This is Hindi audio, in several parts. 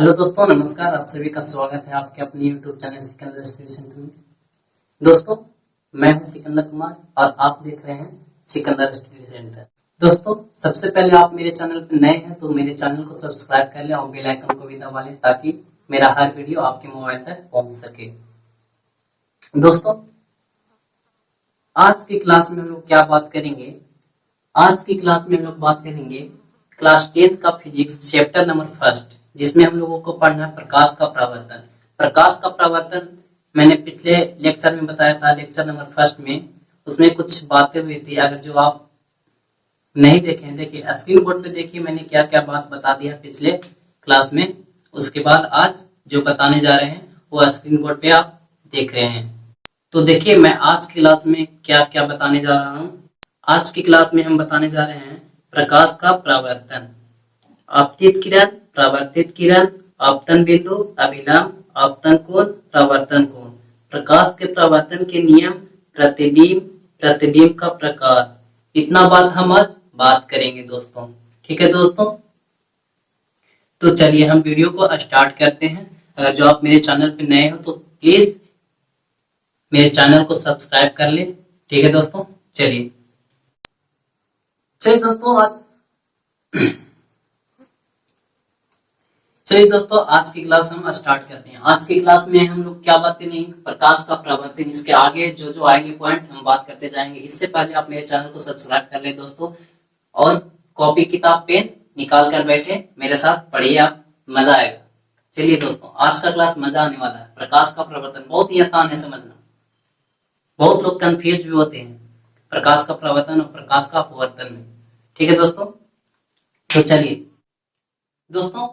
हेलो दोस्तों, नमस्कार। आप सभी का स्वागत है आपके अपने YouTube channel Sikandar study centre में। दोस्तों, मैं हूं सिकंदर कुमार और आप देख रहे हैं सिकंदर स्टडी सेंटर। दोस्तों, सबसे पहले आप मेरे चैनल पर नए हैं तो मेरे चैनल को सब्सक्राइब कर लें और बेल आइकन को भी दबा लें ताकि मेरा हर वीडियो आपके मोबाइल तक पहुंच सके। दोस्तों, आज की क्लास में हम लोग क्या बात करेंगे? आज की क्लास में हम लोग बात करेंगे क्लास 10 का फिजिक्स चैप्टर नंबर 1, जिसमें हम लोगों को पढ़ना है प्रकाश का परावर्तन। प्रकाश का परावर्तन मैंने पिछले लेक्चर में बताया था, लेक्चर नंबर 1 में। उसमें कुछ बातें हुई थी। अगर जो आप नहीं देखे, देखिए स्क्रीन बोर्ड पे देखिए मैंने क्या क्या बात बता दिया पिछले क्लास में। उसके बाद आज जो बताने जा रहे हैं वो स्क्रीन बोर्ड पे आप देख रहे हैं। तो देखिए मैं आज की क्लास में क्या क्या बताने जा रहा हूँ। आज की क्लास में हम बताने जा रहे हैं प्रकाश का परावर्तन, आपतित किरण, परावर्तित किरण, आपतन बिंदु, अभिलंब, आपतन कोण, परावर्तन कोण, प्रकाश के परावर्तन के नियम, प्रतिबिंब, प्रतिबिंब का प्रकार। इतना बात हम आज बात करेंगे दोस्तों। ठीक है दोस्तों, तो चलिए हम वीडियो को स्टार्ट करते हैं। अगर जो आप मेरे चैनल पे नए हो तो प्लीज मेरे चैनल को सब्सक्राइब कर ले। ठीक है दोस्तों, चलिए दोस्तों आज की क्लास हम स्टार्ट करते हैं। आज की क्लास में हम लोग क्या बातें नहीं, प्रकाश का परावर्तन, इसके आगे जो जो आएंगे पॉइंट हम बात करते जाएंगे। इससे पहले आप मेरे चैनल को सब्सक्राइब कर ले दोस्तों, और कॉपी किताब पेन निकाल कर बैठे मेरे साथ पढ़िए, आप मजा आएगा। चलिए दोस्तों, आज का क्लास मजा आने वाला है। प्रकाश का परावर्तन बहुत ही आसान है समझना। बहुत लोग कंफ्यूज भी होते हैं प्रकाश का परावर्तन और प्रकाश का अपवर्तन में। ठीक है दोस्तों, तो चलिए दोस्तों,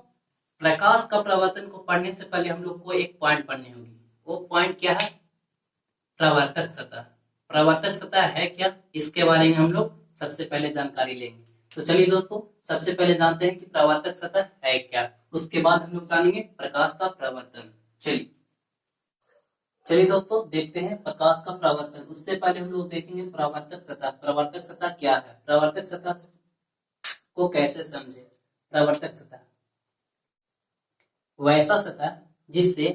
प्रकाश का परावर्तन को पढ़ने से पहले हम लोग को एक पॉइंट पढ़नी होगी। वो पॉइंट क्या है? परावर्तक सतह। परावर्तक सतह है क्या, इसके बारे में हम लोग सबसे पहले जानकारी लेंगे। तो चलिए दोस्तों, सबसे पहले जानते हैं कि परावर्तक सतह है क्या, उसके बाद हम लोग जानेंगे प्रकाश का परावर्तन। चलिए दोस्तों, देखते हैं प्रकाश का परावर्तन। उससे पहले हम लोग देखेंगे परावर्तक सतह। परावर्तक सतह क्या है, परावर्तक सतह को कैसे समझे? परावर्तक सतह वैसा सतह जिससे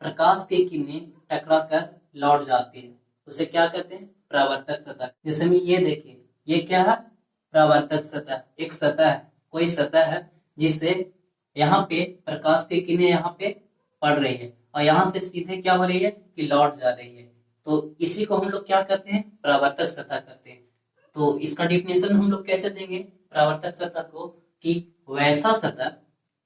प्रकाश की किरणें टकराकर लौट जाती है, उसे क्या कहते हैं? परावर्तक सतह। जैसे में ये देखिए, ये क्या है? परावर्तक सतह। एक सतह है, कोई सतह है जिससे यहाँ पे प्रकाश की किरणें यहाँ पे पड़ रही है और यहाँ से सीधे क्या हो रही है कि लौट जा रही है। तो इसी को हम लोग क्या कहते हैं? परावर्तक सतह कहते हैं। तो इसका डिफिनेशन हम लोग कैसे देंगे परावर्तक सतह को? कि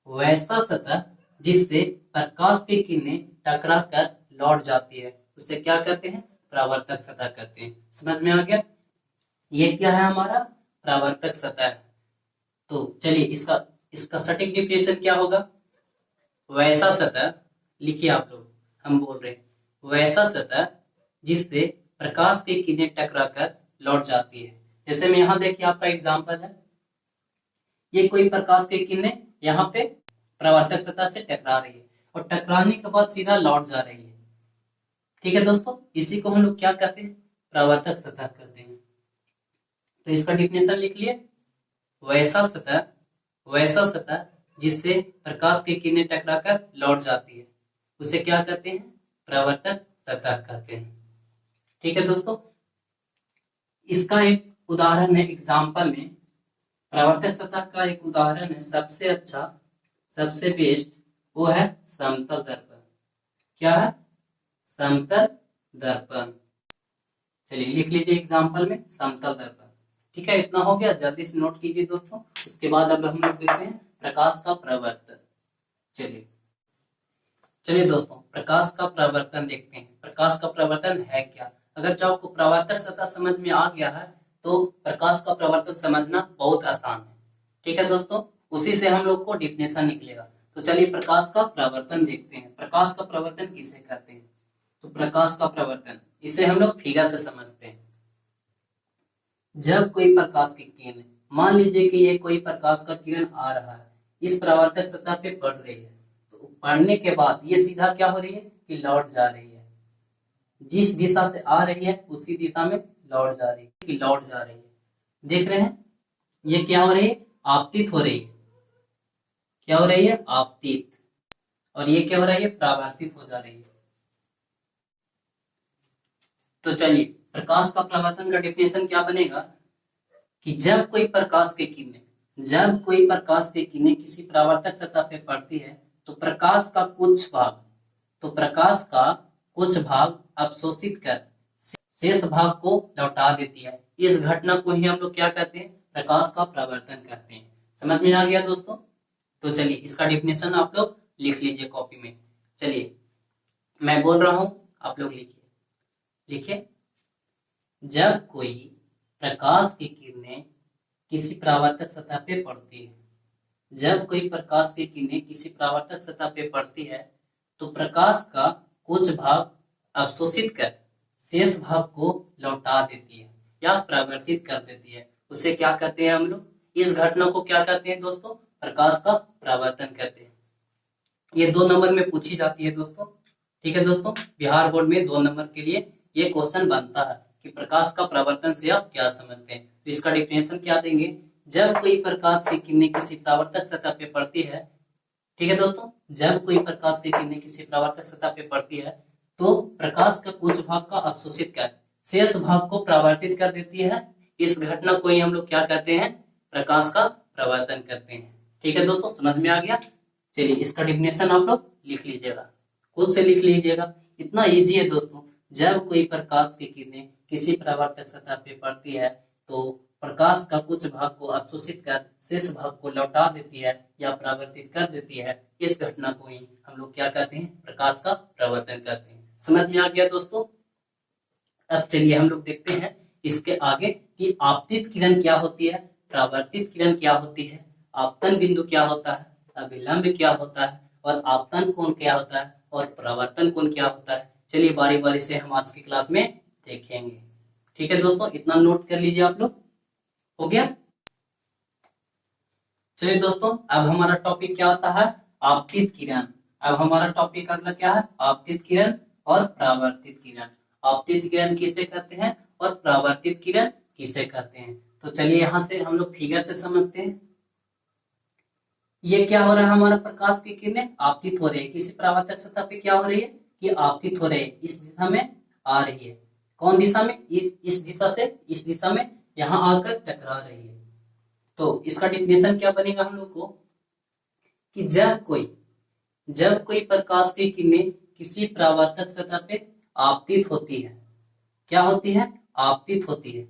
वैसा सतह जिससे प्रकाश की किरणें टकरा कर लौट जाती है, उसे क्या कहते हैं? परावर्तक सतह कहते हैं। समझ में आ गया? ये क्या है हमारा? परावर्तक सतह। तो चलिए इसका सटीक डिफिनेशन क्या होगा? वैसा सतह, लिखिए आप लोग, हम बोल रहे हैं वैसा सतह जिससे प्रकाश की किरणें टकरा कर लौट जाती है। जैसे में यहाँ देखिए आपका एग्जाम्पल है, ये कोई प्रकाश की किरणें यहाँ पे परावर्तक सतह से टकरा रही है और टकराने के बाद सीधा लौट जा रही है। ठीक है दोस्तों, इसी को हम लोग क्या कहते हैं? परावर्तक सतह कहते हैं। तो इसका डिफिनेशन लिख लिए, वैसा सतह जिससे प्रकाश की किरणें टकराकर लौट जाती है, उसे क्या कहते हैं? परावर्तक सतह कहते हैं। ठीक है दोस्तों, इसका एक उदाहरण है एग्जाम्पल में। परावर्तक सतह का एक उदाहरण है, सबसे अच्छा, सबसे बेस्ट, वो है समतल दर्पण। क्या है? समतल दर्पण। चलिए लिख लीजिए एग्जाम्पल में समतल दर्पण। ठीक है, इतना हो गया, जल्दी से नोट कीजिए दोस्तों। उसके बाद अब हम लोग देखते हैं प्रकाश का परावर्तन। चलिए दोस्तों, प्रकाश का परावर्तन देखते हैं। प्रकाश का परावर्तन है क्या? अगर जो आपको परावर्तक सतह समझ में आ गया है तो प्रकाश का परावर्तन समझना बहुत आसान है। ठीक है दोस्तों, उसी से हम लोग को डिफिनेशन निकलेगा। तो चलिए प्रकाश का परावर्तन देखते हैं। प्रकाश का परावर्तन किसे कहते हैं? तो प्रकाश का परावर्तन, इसे हम लोग फिगर से समझते हैं। जब कोई प्रकाश की किरण, मान लीजिए कि ये कोई प्रकाश का किरण आ रहा है, इस परावर्तक सतह पे पड़ रही है, तो पड़ने के बाद ये सीधा क्या हो रही है कि लौट जा रही है। जिस दिशा से आ रही है उसी दिशा में लौट जा रही है कि लौट जा रही है। देख रहे हैं ये क्या हो रही है? आपतित हो रही है। क्या हो रही है? आपतित। और ये क्या हो रहा है, ये परावर्तित हो जा रही है। तो चलिए प्रकाश का परावर्तन का डेफिनेशन क्या बनेगा कि जब कोई प्रकाश की किरणें किसी परावर्तक सतह पे पड़ती है तो प्रकाश का कुछ भाग अवशोषित कर शेष भाग को लौटा देती है। इस घटना को ही हम लोग क्या कहते हैं, प्रकाश का परावर्तन कहते हैं। समझ में आ गया दोस्तों? तो चलिए इसका डेफिनेशन आप लोग लिख लीजिए कॉपी में। चलिए मैं बोल रहा हूं, आप लोग लिखिए। जब कोई प्रकाश की किरणें किसी परावर्तक सतह पे पड़ती है, जब कोई प्रकाश की किरणें किसी परावर्तक सतह पे पड़ती है तो प्रकाश का कुछ भाग अवशोषित कर शेष भाग को लौटा देती है या परावर्तित कर देती है। उसे क्या कहते हैं हम लोग, इस घटना को क्या कहते हैं दोस्तों, प्रकाश का परावर्तन कहते हैं। ये 2 नंबर में पूछी जाती है दोस्तों। ठीक है दोस्तों, बिहार बोर्ड में 2 नंबर के लिए ये क्वेश्चन बनता है कि प्रकाश का परावर्तन से आप क्या समझते हैं। तो इसका डेफिनेशन क्या देंगे, जब कोई प्रकाश की किरणें किसी परावर्तक सतह पे पड़ती है, ठीक है दोस्तों, जब कोई प्रकाश की किरणें किसी परावर्तक सतह पे पड़ती है तो प्रकाश का कुछ भाग का अवशोषित कर शेष भाग को परावर्तित कर देती है। इस घटना को ही हम लोग क्या कहते हैं, प्रकाश का परावर्तन करते हैं। ठीक है दोस्तों, समझ में आ गया? चलिए इसका डेफिनेशन आप लोग लिख लीजिएगा, खुद से लिख लीजिएगा, इतना इजी है दोस्तों। जब कोई प्रकाश की किरणें किसी परावर्तक सतह पे पड़ती है तो प्रकाश का कुछ भाग को अवशोषित कर शेष भाग को लौटा देती है या परावर्तित कर देती है। इस घटना को ही हम लोग क्या कहते हैं, प्रकाश का परावर्तन करते हैं। समझ में आ गया दोस्तों? अब चलिए हम लोग देखते हैं इसके आगे कि आपतित किरण क्या होती है, परावर्तित किरण क्या होती है, आपतन बिंदु क्या होता है, अभिलंब क्या होता है और आपतन कोण क्या होता है और परावर्तन कोण क्या होता है। चलिए बारी बारी से हम आज की क्लास में देखेंगे। ठीक है दोस्तों, इतना नोट कर लीजिए आप लोग। हो गया? चलिए दोस्तों, अब हमारा टॉपिक क्या आता है, आपतित किरण। अब हमारा टॉपिक अगला क्या है, आपतित किरण और परावर्तित किरण। आपतित किरण किसे कहते हैं और परावर्तित किरण किसे कहते हैं। तो चलिए यहाँ से हम लोग फिगर से समझते हैं। ये क्या हो रहा है, हमारा प्रकाश की किरणें आपतित हो रही है किसी परावर्तक सतह पे, क्या हो रही है, ये आपतित हो रही है, इस दिशा में आ रही है। कौन दिशा में, इस दिशा से इस दिशा में यहाँ आकर टकरा रही है। तो इसका डेफिनेशन क्या बनेगा हम लोग को कि जब कोई प्रकाश की किरणें किसी परावर्तक सतह पे आपतित होती है, क्या होती है, आपतित होती है।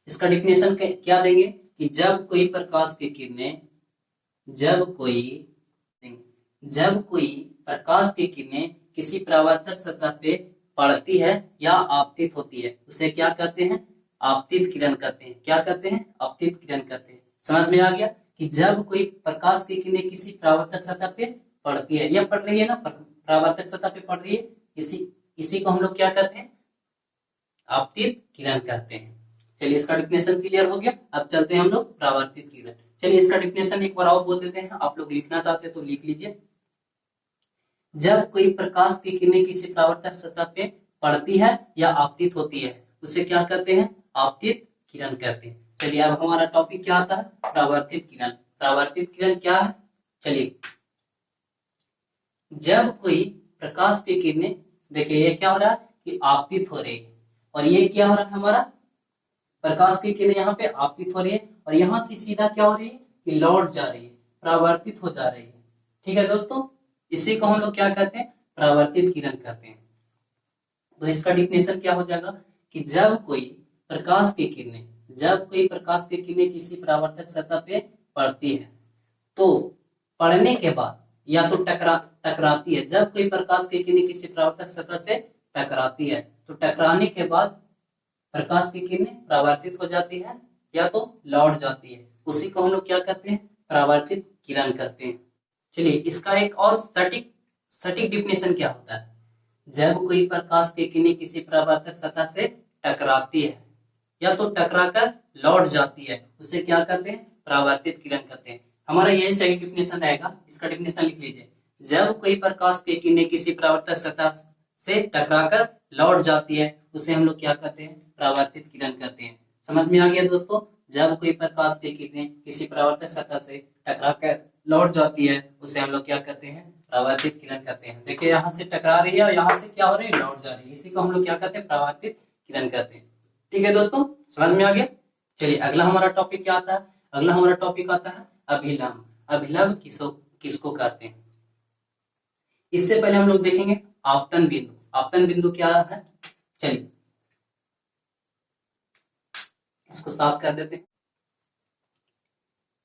इसका डेफिनेशन क्या देंगे कि जब कोई प्रकाश की किरणें जब कोई प्रकाश की किरणें किसी परावर्तक सतह पे पड़ती है या आपतित होती है उसे क्या कहते हैं, आपतित किरण कहते हैं। क्या कहते हैं, आपतित किरण कहते हैं। समझ में आ गया कि जब कोई प्रकाश की किरणें किसी परावर्तक सतह पे पड़ती है या पड़ रही है ना, परावर्तक सतह पे पड़ रही है, इसी को हम लोग क्या कहते हैं, आपतित किरण कहते हैं। चलिए इसका डेफिनेशन क्लियर हो गया। अब चलते हैं हम लोग परावर्तित किरण। चलिए इसका डेफिनेशन एक बार और बोल देते हैं, आप लोग लिखना चाहते हैं तो लिख लीजिए। जब कोई प्रकाश की किरणें किसी परावर्तक सतह पे पड़ती है या आपतित होती है उसे क्या कहते हैं, आपतित किरण कहते हैं। चलिए अब हमारा टॉपिक क्या आता है, परावर्तित किरण। परावर्तित किरण क्या है, चलिए जब कोई प्रकाश की किरणें, देखिए ये क्या हो रहा है कि आपतित हो रही है और ये क्या हो रहा है, हमारा प्रकाश की किरणें यहाँ पे आपतित हो रही है और यहाँ से सीधा क्या हो रही है कि लौट जा रही है, परावर्तित हो जा रही है। ठीक है दोस्तों, इसी को हम लोग क्या कहते हैं, परावर्तित किरण कहते हैं। तो इसका डेफिनेशन क्या हो जाएगा कि जब कोई प्रकाश की किरणें किसी परावर्तक सतह पे पड़ती है तो पड़ने के बाद या तो टकराती है। जब कोई प्रकाश की किरणें किसी परावर्तक सतह से टकराती है तो टकराने के बाद प्रकाश की किरणें परावर्तित हो जाती है या तो लौट जाती है, उसी को हम लोग क्या कहते हैं, परावर्तित किरण कहते हैं। चलिए इसका एक और सटीक डेफिनेशन क्या होता है, जब कोई प्रकाश की किरणें किसी परावर्तक सतह से टकराती है या तो टकराकर लौट जाती है उसे क्या कहते हैं, परावर्तित किरण कहते हैं। हमारा यही सही डेफिनेशन रहेगा। इसका डेफिनेशन लिख लीजिए, जब कोई प्रकाश की किरणें किसी परावर्तक सतह से टकराकर लौट जाती है उसे हम लोग क्या कहते हैं, परावर्तित किरण कहते हैं। समझ में आ गया दोस्तों, जब कोई प्रकाश की किरणें किसी परावर्तक सतह से टकराकर लौट जाती है उसे हम लोग क्या कहते हैं, परावर्तित किरण कहते हैं। देखिए यहाँ से टकरा रही है और यहाँ से क्या हो रही है, लौट जा रही है, इसी को हम लोग क्या कहते हैं, परावर्तित किरण कहते हैं। ठीक है दोस्तों, समझ में आ गया। चलिए अगला हमारा टॉपिक क्या आता है, अगला हमारा टॉपिक आता है अभिलंब। अभिलंब किसको कहते हैं। इससे पहले हम लोग देखेंगे आपतन बिंदु। आपतन बिंदु क्या है, चलिए इसको साफ कर देते हैं।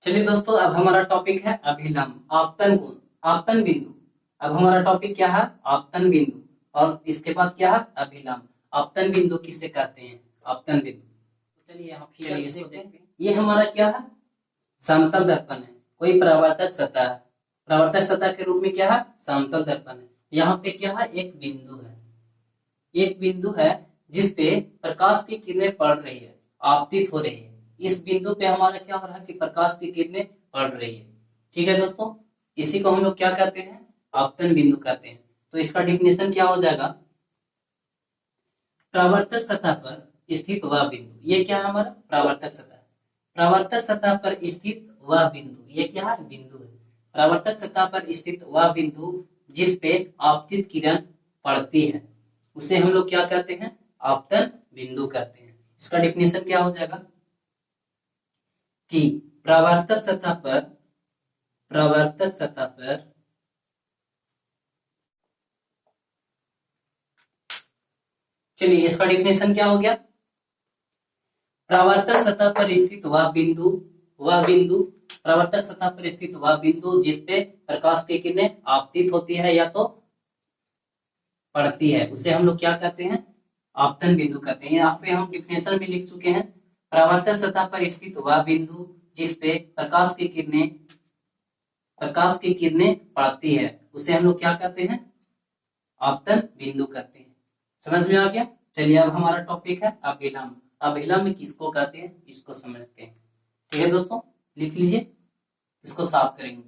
चलिए दोस्तों, अब हमारा टॉपिक है अभिलंब, आपतन कोण, आपतन बिंदु। अब हमारा टॉपिक क्या है, आपतन बिंदु, और इसके बाद क्या है, अभिलंब। आपतन बिंदु किसे कहते हैं, आपतन बिंदु। तो चलिए यहाँ फिर इसे देखते हैं। ये हमारा क्या है, समतल दर्पण है, कोई परावर्तक सतह है, परावर्तक सतह के रूप में क्या है, समतल दर्पण है। यहाँ पे क्या है, एक बिंदु है, एक बिंदु है जिसपे प्रकाश की किरणें पड़ रही है, आपतित हो रही है। इस बिंदु पे हमारा क्या हो रहा है कि प्रकाश की किरणें पड़ रही है। ठीक है दोस्तों, इसी को हम लोग क्या कहते हैं, आपतन बिंदु कहते हैं। तो इसका डिफिनेशन क्या हो जाएगा, परावर्तक सतह पर स्थित वह बिंदु, ये क्या है हमारा परावर्तक सतह, परावर्तक सतह पर स्थित वह बिंदु, ये क्या है, बिंदु है। परावर्तक सतह पर स्थित वह बिंदु जिसपे आपतित किरण पड़ती है, उसे हम लोग क्या कहते हैं, आपतन बिंदु कहते हैं। इसका डिफिनेशन क्या हो जाएगा कि परावर्तक सतह पर, परावर्तक सतह पर चलिए इसका डिफिनेशन क्या हो गया, परावर्तक सतह पर स्थित वह बिंदु, वह बिंदु, परावर्तक सतह पर स्थित वह बिंदु जिसपे प्रकाश की किरणें आपतित होती है या तो पड़ती है, उसे हम लोग क्या कहते हैं, आपतन बिंदु कहते हैं। यहाँ पे हम डिफिनेशन भी लिख चुके हैं, परावर्तक सतह पर स्थित वह बिंदु जिसपे प्रकाश की किरणें, प्रकाश की किरणें पड़ती है, उसे हम लोग क्या कहते हैं, आपतन बिंदु कहते हैं। समझ में आ गया। चलिए अब हमारा टॉपिक है अभिलंब। अभिलंब किसको कहते हैं, इसको समझते हैं। ठीक है दोस्तों, लिख लीजिए, इसको साफ करेंगे।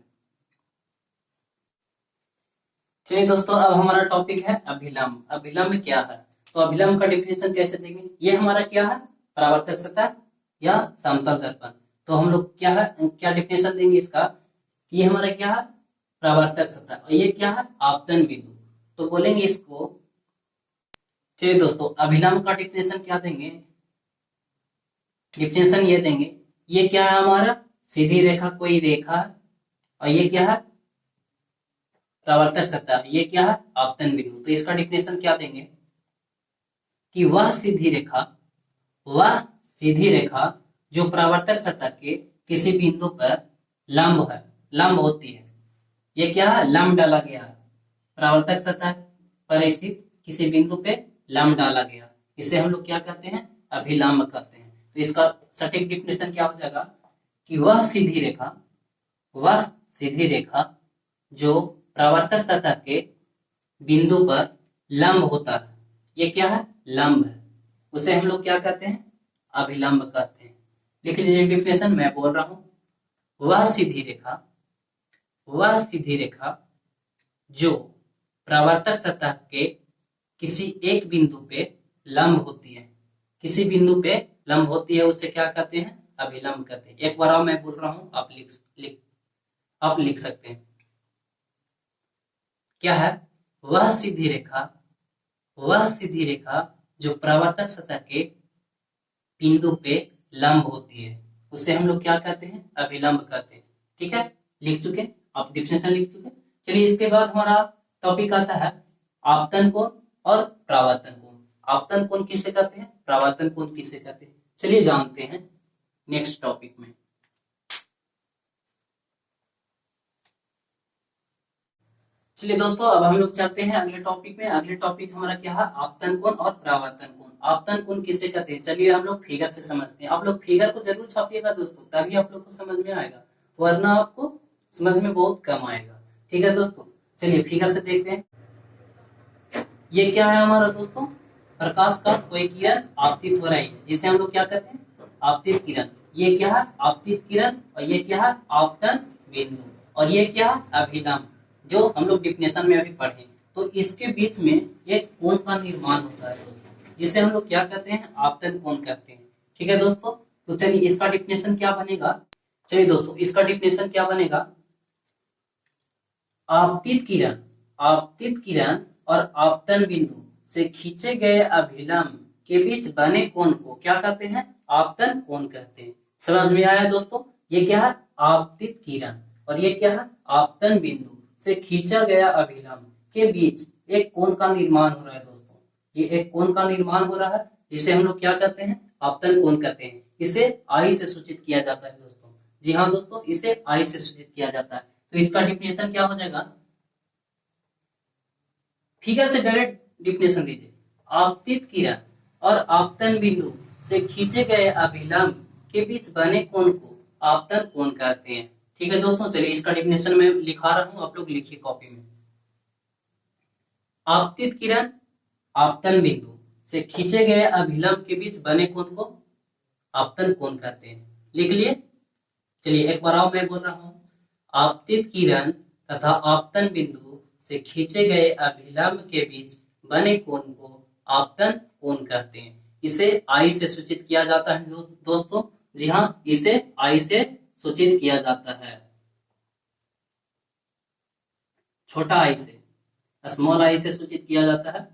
चलिए दोस्तों, अब हमारा टॉपिक है अभिलंब। अभिलंब क्या है, तो अभिलंब का डिफिनेशन कैसे देंगे, ये हमारा क्या है, परावर्तक सतह या समतल दर्पण। तो हम लोग क्या है, क्या डिफिनेशन देंगे इसका, ये हमारा क्या है, परावर्तक सतह, और ये क्या है, आपतन बिंदु। तो बोलेंगे इसको, चलिए दोस्तों अभिलंब का डिफिनेशन क्या देंगे, डिफिनेशन ये देंगे, ये क्या है हमारा, सीधी रेखा, कोई रेखा, और ये क्या है, परावर्तक सतह, ये क्या है, आपतन बिंदु। तो इसका डिफिनेशन क्या देंगे कि वह सीधी रेखा, वह सीधी रेखा जो परावर्तक सतह के किसी बिंदु पर लंब है, लंब होती है, ये क्या है, लंब डाला गया है, परावर्तक सतह पर स्थित किसी बिंदु पे लंब डाला गया, इसे हम लोग क्या कहते हैं, अभिलंब कहते हैं। तो इसका सटीक डिफिनेशन क्या हो जाएगा कि वह सीधी रेखा, वह सीधी रेखा जो परावर्तक सतह के बिंदु पर लंब होता है, ये क्या है, लंब है, उसे हम लोग क्या कहते हैं, अभिलंब कहते हैं। लिख लीजिए डिफिनेशन, मैं बोल रहा हूं, वह सीधी रेखा, वह सीधी रेखा जो परावर्तक सतह के किसी एक बिंदु पे लंब होती है, किसी बिंदु पे लंब होती है, उसे क्या कहते हैं, अभिलंब कहते हैं। एक बार मैं बोल रहा हूं, आप लिख सकते हैं, क्या है, वह सीधी रेखा, वह सीधी रेखा जो परावर्तक सतह के बिंदु पे लंब होती है, उसे हम लोग क्या कहते हैं, अभिलंब कहते हैं। ठीक है, लिख चुके, आप डिफिनेशन लिख चुके। चलिए इसके बाद हमारा टॉपिक आता है आपतन कोण और परावर्तन कोण। आपतन कोण किसे कहते हैं, परावर्तन कोण किसे कहते हैं, चलिए जानते हैं नेक्स्ट टॉपिक में। चलिए दोस्तों, अब हम लोग चलते हैं अगले टॉपिक में। अगले टॉपिक हमारा क्या है, आपतन कोण और परावर्तन कोण। आपतन कोण किसे कहते हैं, चलिए हम लोग फिगर से समझते हैं। आप लोग फिगर को जरूर छापिएगा दोस्तों, तभी आप लोग को समझ में आएगा, वरना आपको समझ में बहुत कम आएगा। ठीक है दोस्तों, चलिए फिगर से देखते हैं। ये क्या है हमारा दोस्तों, प्रकाश का कोई किरण आपतित हो रही है, जिसे हम लोग क्या कहते हैं, आपतित किरण। ये क्या है, आपतित किरण, और ये क्या है, आपतन बिंदु, और ये क्या है, अभिलंब, जो हम लोग डिफिनेशन में अभी पढ़े। तो इसके बीच में एक कोण का निर्माण होता है दोस्तों, जिसे हम लोग क्या कहते हैं, आपतन कोण कहते हैं। ठीक है दोस्तों, तो चलिए इसका डिफिनेशन क्या बनेगा, चलिए दोस्तों इसका डिफिनेशन क्या बनेगा, आपतित किरण और आपतन बिंदु से खींचे गए अभिलंब के बीच बने कोण को क्या कहते हैं? आपतन कोण कहते हैं। समझ में आया दोस्तों? ये क्या है? आपतित किरण और ये क्या है? आपतन बिंदु से खींचा गया अभिलंब के बीच एक कोण का निर्माण हो रहा है दोस्तों। ये एक कोण का निर्माण हो रहा है जिसे हम लोग क्या कहते हैं? आपतन कोण कहते हैं। इसे आई से सूचित किया जाता है दोस्तों। जी हाँ दोस्तों, इसे आई से सूचित किया जाता है। तो इसका डिफिनेशन क्या हो जाएगा? फिगर से डायरेक्ट डिफिनेशन दीजिए। आपतित किरण और आपतन बिंदु से खींचे गए अभिलंब के बीच बने कोण को आपतन कोण कहते हैं। ठीक है दोस्तों, चलिए इसका डिफिनेशन मैं लिखा रहा हूं, आप लोग लिखिए कॉपी में। आपतित किरण आपतन बिंदु से खींचे गए अभिलंब के बीच बने कोण को आपतन कोण कहते हैं। लिख लिए? चलिए एक बार और मैं बोल रहा हूँ। आपतित किरण तथा आपतन बिंदु से खींचे गए अभिलंब के बीच बने कोण को आपतन कोण कहते हैं। इसे आई से सूचित किया जाता है दोस्तों। जी हाँ, इसे आई से सूचित किया जाता है, छोटा आई से, स्मॉल आई से सूचित किया जाता है।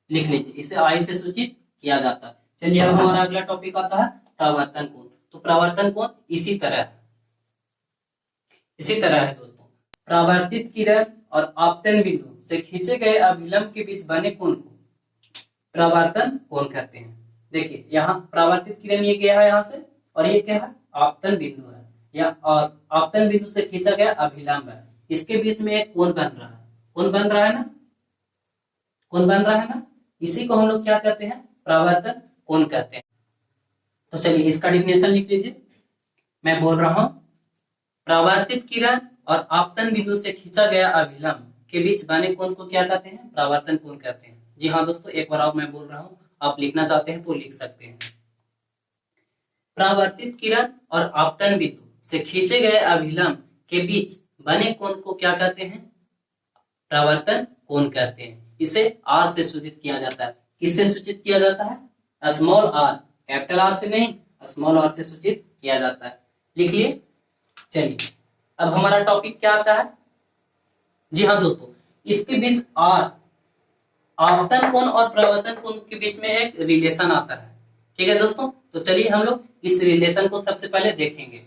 लिख लीजिए, इसे आई से सूचित किया जाता है। चलिए अब हमारा अगला टॉपिक आता है परावर्तन कोण। तो परावर्तन कोण इसी तरह है दोस्तों। परावर्तित किरण और आपतन बिंदु से खींचे गए अभिलंब के बीच बने कोण को परावर्तन कोण कहते हैं। देखिए यहाँ परावर्तित किरण ये गया है यहाँ से, और ये क्या है? आपतन बिंदु है। या और आपतन बिंदु से खींचा गया अभिलंब है, इसके बीच में एक कोण बन रहा है। कोण बन रहा है ना? कोण बन रहा है ना? इसी को हम लोग क्या कहते हैं? परावर्तन कोण कहते हैं। तो चलिए इसका डिफिनेशन लिख लीजिए। मैं बोल रहा हूं, परावर्तित किरण और आपतन बिंदु से खींचा गया अभिलंब के बीच बने कोण को क्या कहते हैं? परावर्तन कोण कहते हैं। जी हाँ दोस्तों, एक बार और मैं बोल रहा हूं, आप लिखना चाहते हैं तो लिख सकते हैं। परावर्तित किरण और आपतन बिंदु से खींचे गए अभिलंब के बीच बने कोण को क्या कहते हैं? परावर्तन कोण कहते हैं। इसे आर से सूचित किया जाता है। किससे सूचित किया जाता है? स्मॉल आर, कैपिटल आर से नहीं, स्मॉल आर से सूचित किया जाता है। लिख लिए? चलिए अब हमारा टॉपिक क्या आता है? जी हाँ दोस्तों, इसके बीच आर, आपतन कोण और परावर्तन कोण के बीच में एक रिलेशन आता है। ठीक है दोस्तों, तो चलिए हम लोग इस रिलेशन को सबसे पहले देखेंगे।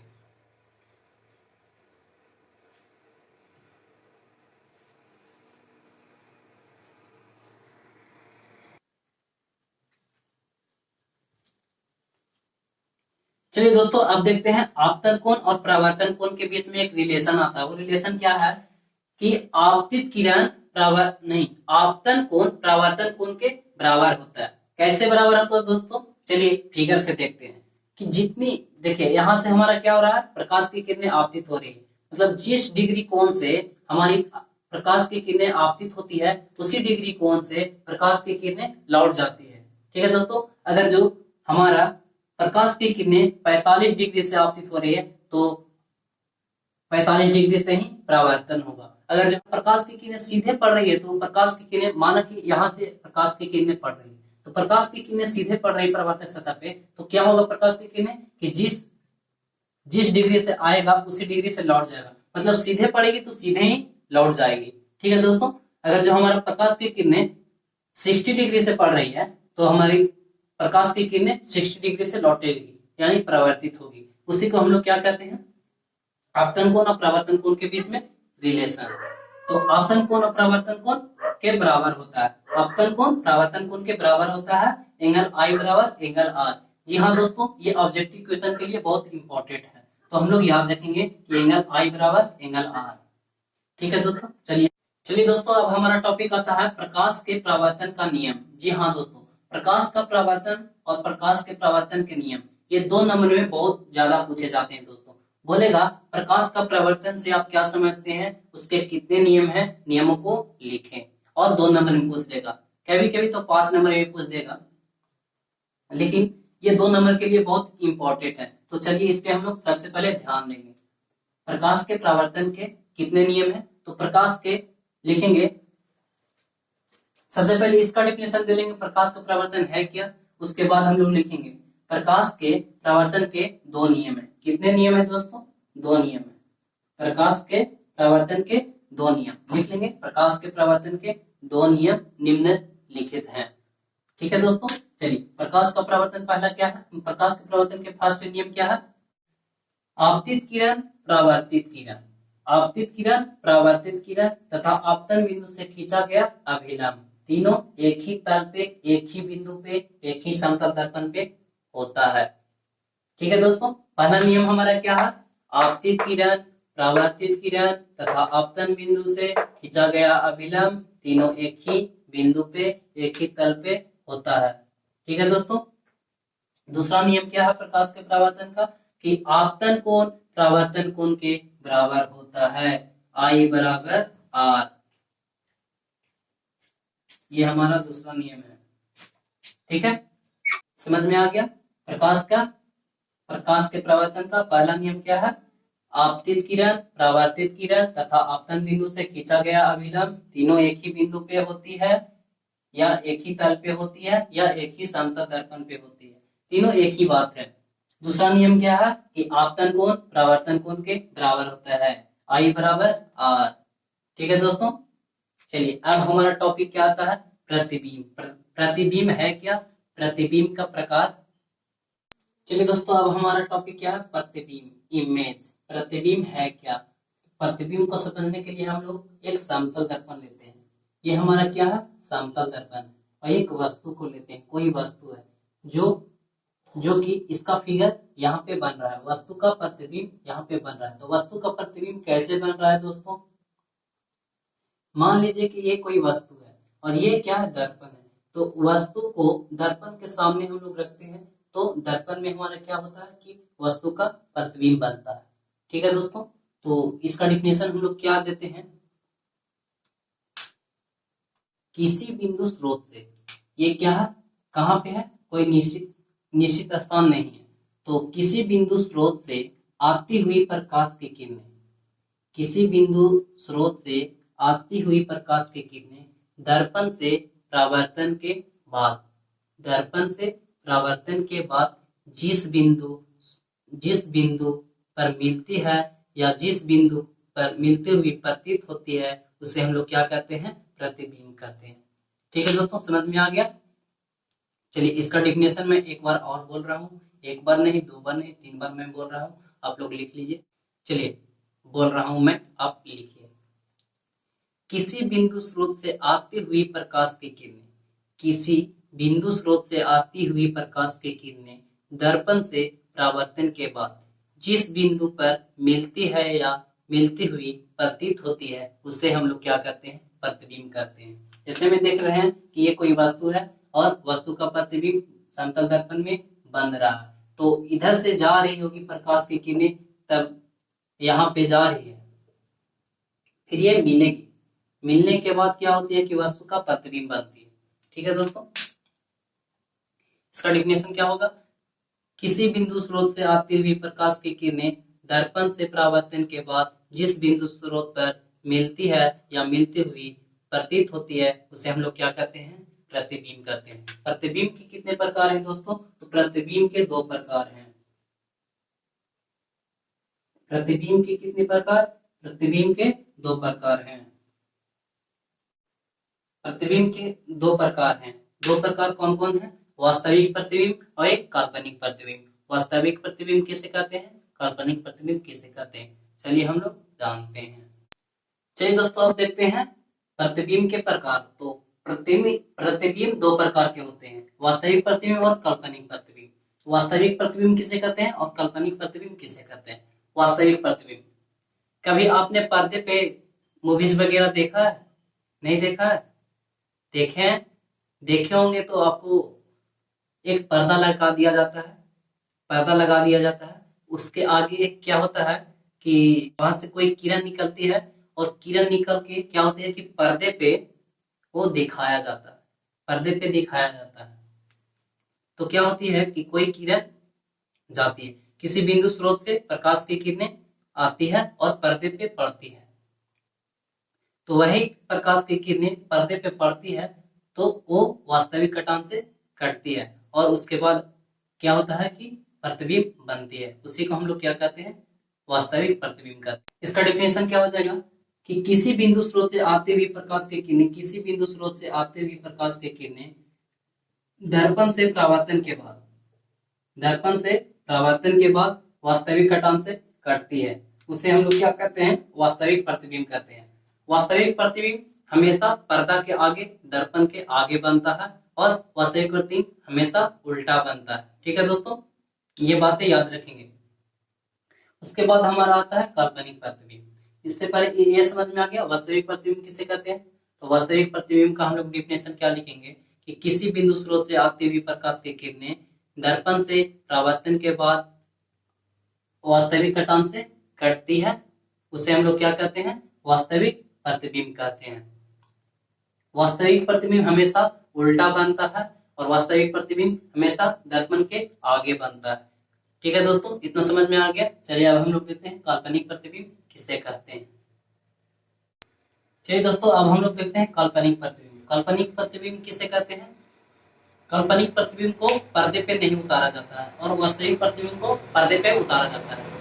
चलिए दोस्तों, अब देखते हैं आपतन कोण और परावर्तन कोण के बीच में एक रिलेशन आता है। वो रिलेशन क्या है कि आपतित किरण आपतन कोण परावर्तन कोण के बराबर होता है। कैसे बराबर होता है दोस्तों? चलिए फिगर से देखते हैं कि जितनी, देखिए यहाँ से हमारा क्या हो रहा है? प्रकाश की किरणें आपतित हो रही है, मतलब जिस डिग्री कोण से हमारी प्रकाश की किरणें आपतित होती है उसी डिग्री कोण से प्रकाश की किरणें लौट जाती है। ठीक है दोस्तों, अगर जो हमारा प्रकाश की किरणें 45 डिग्री से आपतित हो रही है तो 45 डिग्री से ही परावर्तन होगा। अगर जब प्रकाश की किरणें सीधे पड़ रही है तो प्रकाश की किरणें, माना कि यहाँ से प्रकाश की किरणें पड़ रही है तो प्रकाश की किरणें सीधे पड़ रही परावर्तक सतह पे, तो क्या होगा? प्रकाश की किरणें कि जिस डिग्री से आएगा उसी डिग्री से लौट जाएगा, मतलब सीधे पड़ेगी तो सीधे ही लौट जाएगी। ठीक है दोस्तों, अगर जो हमारा प्रकाश की किरणें 60 डिग्री से पड़ रही है तो हमारी प्रकाश की किरणें 60 डिग्री से लौटेगी, यानी परावर्तित होगी। उसी को हम लोग क्या कहते हैं? आपतन कोण और परावर्तन कोण के बीच में रिलेशन। तो आपतन कोण और परावर्तन कोण के बराबर होता है। आपतन कोण परावर्तन कोण के बराबर होता है, एंगल आई बराबर एंगल आर। जी हाँ दोस्तों, ये ऑब्जेक्टिव क्वेश्चन के लिए बहुत इंपॉर्टेंट है, तो हम लोग याद रखेंगे कि एंगल आई बराबर एंगल आर। ठीक है दोस्तों, चलिए दोस्तों, अब हमारा टॉपिक आता है प्रकाश के परावर्तन का नियम। जी हाँ दोस्तों, प्रकाश का परावर्तन और प्रकाश के परावर्तन के नियम, ये 2 नंबर में बहुत ज्यादा पूछे जाते हैं दोस्तों। बोलेगा प्रकाश का परावर्तन से आप क्या समझते हैं, उसके कितने नियम हैं, नियमों को लिखें। और 2 नंबर में पूछ देगा, कभी कभी तो 5 नंबर में पूछ देगा, लेकिन ये 2 नंबर के लिए बहुत इंपॉर्टेंट है। तो चलिए इस पे हम लोग सबसे पहले ध्यान देंगे। प्रकाश के परावर्तन के कितने नियम है? तो प्रकाश के लिखेंगे, सबसे पहले इसका डेफिनेशन दे लेंगे, प्रकाश का परावर्तन है क्या। उसके बाद हम लोग लिखेंगे प्रकाश के परावर्तन के 2 नियम है। कितने नियम है दोस्तों? 2 नियम है। प्रकाश के परावर्तन के दो नियम लिख लेंगे। प्रकाश के परावर्तन के दो नियम निम्नलिखित हैं। ठीक है दोस्तों, चलिए प्रकाश का परावर्तन पहला क्या है, प्रकाश के परावर्तन के फर्स्ट नियम क्या है, आपतित किरण परावर्तित किरण, आपतित किरण परावर्तित किरण तथा आपतन बिंदु से खींचा गया अभिलंब तीनों एक ही तल पे, एक ही बिंदु पे, एक ही समतल दर्पण पे होता है। ठीक है दोस्तों, पहला नियम हमारा क्या है, आपतित किरण परावर्तित किरण तथा आपतन बिंदु से खींचा गया अभिलंब तीनों एक ही बिंदु पे, एक ही तल पे होता है। ठीक है दोस्तों, दूसरा नियम क्या है प्रकाश के परावर्तन का, कि आपतन कोण परावर्तन कोण के बराबर होता है, I बराबर R। ये हमारा दूसरा नियम है। ठीक है, समझ में आ गया। प्रकाश के परावर्तन का पहला नियम क्या है, आपतित किरण परावर्तित किरण तथा आपतन बिंदु से खींचा गया अभिलंब तीनों एक ही बिंदु पे होती है, या एक ही तल पे होती है, या एक ही समतल दर्पण पे होती है, तीनों एक ही बात है। दूसरा नियम क्या है, कि आपतन कोण परावर्तन कोण के बराबर होता है, I बराबर R। ठीक है दोस्तों, चलिए अब हमारा टॉपिक क्या आता है, प्रतिबिंब। प्रतिबिंब है क्या, प्रतिबिंब का प्रकार। चलिए दोस्तों, अब हमारा टॉपिक क्या है, प्रतिबिंब, इमेज। प्रतिबिंब है क्या, प्रतिबिंब को समझने के लिए हम लोग एक समतल दर्पण लेते हैं। ये हमारा क्या है, समतल दर्पण, और एक वस्तु को लेते हैं, कोई वस्तु है जो कि इसका फिगर यहाँ पे बन रहा है, वस्तु का प्रतिबिंब यहाँ पे बन रहा है। तो वस्तु का प्रतिबिंब कैसे बन रहा है दोस्तों, मान लीजिए कि ये कोई वस्तु है और ये क्या है, दर्पण है। तो वस्तु को दर्पण के सामने हम लोग रखते हैं, तो दर्पण में हमारा क्या होता है कि वस्तु का प्रतिबिंब बनता है। ठीक है दोस्तों, तो इसका डिफिनेशन हम लोग क्या देते हैं, किसी बिंदु स्रोत से, ये क्या है, कहाँ पे है, कोई निश्चित स्थान नहीं है, तो किसी बिंदु स्रोत से आती हुई प्रकाश की किरणें, किसी बिंदु स्रोत से आती हुई प्रकाश की किरणें दर्पण से परावर्तन के बाद, दर्पण से परावर्तन के बाद जिस बिंदु पर मिलती है या जिस बिंदु पर मिलती हुई प्रतीत होती है, उसे हम लोग क्या कहते हैं, प्रतिबिंब कहते हैं। ठीक है दोस्तों, समझ में आ गया। चलिए इसका डिफिनेशन मैं एक बार और बोल रहा हूँ, एक बार नहीं, दो बार नहीं, तीन बार मैं बोल रहा हूँ, आप लोग लिख लीजिए। चलिए बोल रहा हूं मैं, आप लिखिए। किसी बिंदु स्रोत से आती हुई प्रकाश की किरणें, किसी बिंदु स्रोत से आती हुई प्रकाश की किरणें दर्पण से परावर्तन के बाद जिस बिंदु पर मिलती है या मिलती हुई प्रतीत होती है, उसे हम लोग क्या कहते हैं, प्रतिबिंब कहते हैं। जैसे में देख रहे हैं कि ये कोई वस्तु है और वस्तु का प्रतिबिंब समतल दर्पण में बन रहा है, तो इधर से जा रही होगी प्रकाश की किरणें, तब यहाँ पे जा रही है, फिर ये मिलेगी, मिलने के बाद क्या होती है कि वस्तु का प्रतिबिंब बनती है। ठीक है दोस्तों, इसका डिफिनेशन क्या होगा, किसी बिंदु स्रोत से आती हुई प्रकाश की किरणें दर्पण से परावर्तन के बाद जिस बिंदु स्रोत पर मिलती है या मिलती हुई प्रतीत होती है, उसे हम लोग क्या कहते हैं, प्रतिबिंब कहते हैं। प्रतिबिंब के कितने प्रकार हैं दोस्तों, तो प्रतिबिंब के दो प्रकार हैं। प्रतिबिंब के कितने प्रकार, प्रतिबिंब के दो प्रकार हैं। प्रतिबिंब के दो प्रकार हैं, दो प्रकार कौन कौन है, वास्तविक प्रतिबिंब और एक काल्पनिक प्रतिबिंब। वास्तविक प्रतिबिंब किसे कहते हैं, काल्पनिक प्रतिबिंब किसे कहते हैं, चलिए हम लोग जानते हैं। चलिए दोस्तों, अब देखते हैं प्रतिबिंब के प्रकार। तो प्रतिबिंब दो प्रकार के होते हैं, वास्तविक प्रतिबिंब और काल्पनिक प्रतिबिंब। वास्तविक प्रतिबिंब किसे कहते हैं और काल्पनिक प्रतिबिंब किसे कहते हैं। वास्तविक प्रतिबिंब, कभी आपने पर्दे पे मूवीज वगैरह देखा है, नहीं देखा है, देखे होंगे, तो आपको एक पर्दा लगा दिया जाता है, पर्दा लगा दिया जाता है, उसके आगे एक क्या होता है कि वहां से कोई किरण निकलती है, और किरण निकल के क्या होती है कि पर्दे पे वो दिखाया जाता है, पर्दे पे दिखाया जाता है। तो क्या होती है कि कोई किरण जाती है, किसी बिंदु स्रोत से प्रकाश की किरणें आती है और पर्दे पे पड़ती है, तो वही प्रकाश की किरणें पर्दे पे पड़ती है, तो वो वास्तविक कटान से कटती है, और उसके बाद क्या होता है कि प्रतिबिंब बनती है, उसी को हम लोग क्या कहते हैं, वास्तविक प्रतिबिंब कहते हैं। इसका डेफिनेशन क्या हो जाएगा कि किसी बिंदु स्रोत से आते हुए प्रकाश की किरणें, किसी बिंदु स्रोत से आते हुए प्रकाश की किरणें दर्पण से परावर्तन के बाद, दर्पण से परावर्तन के बाद वास्तविक कटान से कटती है, उसे हम लोग क्या कहते हैं, वास्तविक प्रतिबिंब कहते हैं। वास्तविक प्रतिबिंब हमेशा पर्दा के आगे, दर्पण के आगे बनता है और वास्तविक प्रतिबिंब हमेशा उल्टा बनता है। ठीक है दोस्तों, ये बातें याद रखेंगे। उसके बाद हमारा आता है काल्पनिक प्रतिबिंब। इससे पहले ये समझ में आ गया वास्तविक प्रतिबिंब किसे कहते हैं। तो वास्तविक प्रतिबिंब का हम लोग डिफिनेशन क्या लिखेंगे कि किसी बिंदु स्रोत से आती हुई प्रकाश की किरणें दर्पण से परावर्तन के बाद वास्तविक कटान से कटती है, उसे हम लोग क्या कहते हैं, वास्तविक प्रतिबिंब कहते हैं। वास्तविक प्रतिबिंब हमेशा उल्टा बनता है और वास्तविक प्रतिबिंब हमेशा दर्पण के आगे बनता है। ठीक है दोस्तों, इतना समझ में आ गया। चलिए अब हम लोग देखते हैं काल्पनिक प्रतिबिंब किसे कहते हैं। चलिए दोस्तों, अब हम लोग देखते हैं काल्पनिक प्रतिबिंब। काल्पनिक प्रतिबिंब किसे कहते हैं। काल्पनिक प्रतिबिंब को पर्दे पे नहीं उतारा जाता है और वास्तविक प्रतिबिंब को पर्दे पे उतारा जाता है।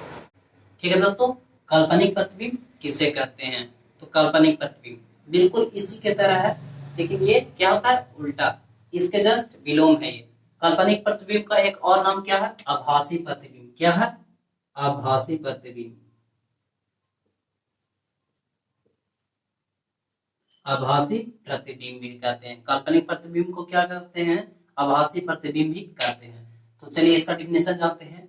ठीक है दोस्तों, काल्पनिक प्रतिबिंब किसे कहते हैं। तो काल्पनिक प्रतिबिंब बिल्कुल इसी के तरह है, लेकिन ये क्या होता है, उल्टा, इसके जस्ट विलोम है ये। काल्पनिक प्रतिबिंब का एक और नाम क्या है, आभासी प्रतिबिंब। क्या है, आभासी प्रतिबिंब। आभासी प्रतिबिंब भी कहते हैं। काल्पनिक प्रतिबिंब को क्या कहते हैं, आभासी प्रतिबिंब भी कहते हैं। तो चलिए इसका डिफिनेशन जानते हैं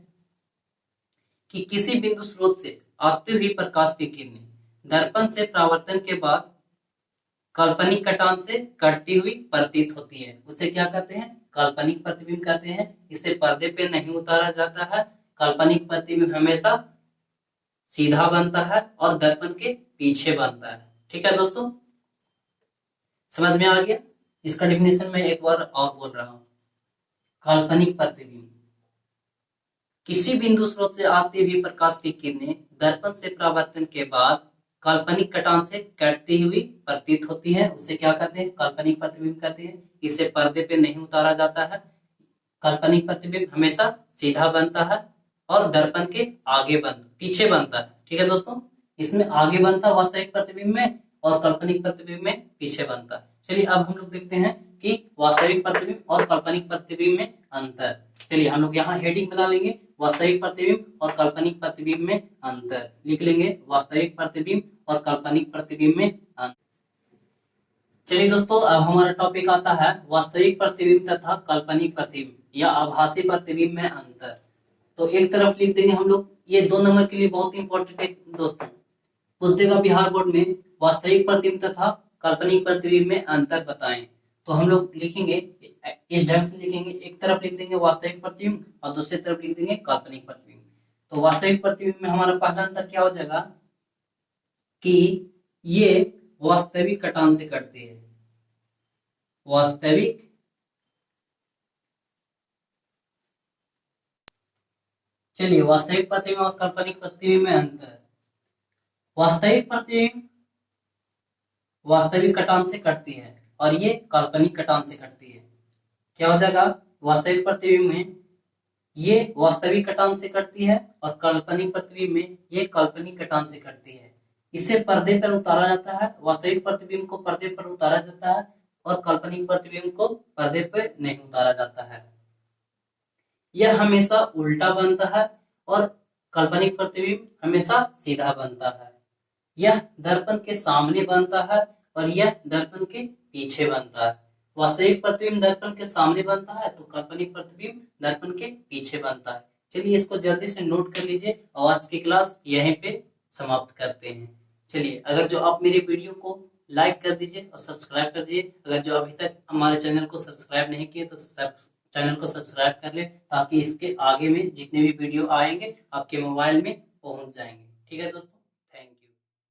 कि किसी बिंदु स्रोत से आते हुए प्रकाश की किरणें दर्पण से परावर्तन के बाद काल्पनिक कटान से कटती हुई प्रतीत होती है, उसे क्या कहते हैं, काल्पनिक प्रतिबिंब कहते हैं। इसे पर्दे पे नहीं उतारा जाता है। काल्पनिक प्रतिबिंब हमेशा सीधा बनता है और दर्पण के पीछे बनता है। ठीक है दोस्तों, समझ में आ गया। इसका डिफिनेशन मैं एक बार और बोल रहा हूं। काल्पनिक प्रतिबिंब किसी बिंदु स्रोत से आते हुए प्रकाश की किरणें दर्पण से परावर्तन के बाद काल्पनिक कटान से कटती हुई प्रतीत होती है, उसे क्या कहते हैं, काल्पनिक प्रतिबिंब कहते हैं। इसे पर्दे पे नहीं उतारा जाता है। काल्पनिक प्रतिबिंब हमेशा सीधा बनता है और दर्पण के आगे पीछे बनता है। ठीक है दोस्तों, इसमें आगे बनता है वास्तविक प्रतिबिंब में और काल्पनिक प्रतिबिंब में पीछे बनता है। चलिए अब हम लोग देखते हैं कि वास्तविक प्रतिबिंब और काल्पनिक प्रतिबिंब में अंतर। चलिए हम लोग यहाँ हेडिंग बना लेंगे, वास्तविक प्रतिबिंब और काल्पनिक प्रतिबिंब में अंतर लिख लेंगे। वास्तविक प्रतिबिंब और काल्पनिक प्रतिबिंब में अंतर। चलिए दोस्तों, अब हमारा टॉपिक आता है वास्तविक प्रतिबिंब तथा काल्पनिक प्रतिबिंब या आभासी प्रतिबिंब में अंतर। तो एक तरफ लिख देंगे हम लोग, ये 2 नंबर के लिए बहुत इंपॉर्टेंट है दोस्तों। पूछ देगा बिहार बोर्ड में वास्तविक प्रतिबिंब तथा काल्पनिक प्रतिबिंब में अंतर बताएं। तो हम लोग लिखेंगे इस ढंग से लिखेंगे, एक तरफ लिख देंगे वास्तविक प्रतिबिंब और दूसरी तरफ लिख देंगे काल्पनिक प्रतिबिंब। तो वास्तविक प्रतिबिंब में हमारा पहला अंतर क्या हो जाएगा कि ये वास्तविक कटान से कटती है। वास्तविक चलिए वास्तविक प्रतिबिंब और काल्पनिक प्रतिबिंब में अंतर। वास्तविक प्रतिबिंब वास्तविक कटान से कटती है और ये काल्पनिक कटान से कटती है। क्या हो जाएगा, वास्तविक प्रतिबिंब में ये वास्तविक कटान से कटती है और काल्पनिक प्रतिबिंब में ये काल्पनिक कटान से कटती है। इसे पर्दे पर उतारा जाता है। वास्तविक प्रतिबिंब को पर्दे पर उतारा जाता है और काल्पनिक प्रतिबिंब को पर्दे पर नहीं उतारा जाता है। यह हमेशा उल्टा बनता है और काल्पनिक प्रतिबिंब हमेशा सीधा बनता है। यह दर्पण के सामने बनता है और यह दर्पण के पीछे बनता है। वास्तविक प्रतिबिंब दर्पण के सामने बनता है तो काल्पनिक प्रतिबिंब दर्पण के पीछे बनता है। चलिए इसको जल्दी से नोट कर लीजिए और आज की क्लास यहीं पे समाप्त करते हैं। चलिए, अगर जो आप मेरे वीडियो को लाइक कर दीजिए और सब्सक्राइब कर दीजिए। अगर जो अभी तक हमारे चैनल को सब्सक्राइब नहीं किए तो चैनल को सब्सक्राइब कर ले, ताकि इसके आगे में जितने भी वीडियो आएंगे आपके मोबाइल में पहुंच जाएंगे। ठीक है दोस्तों।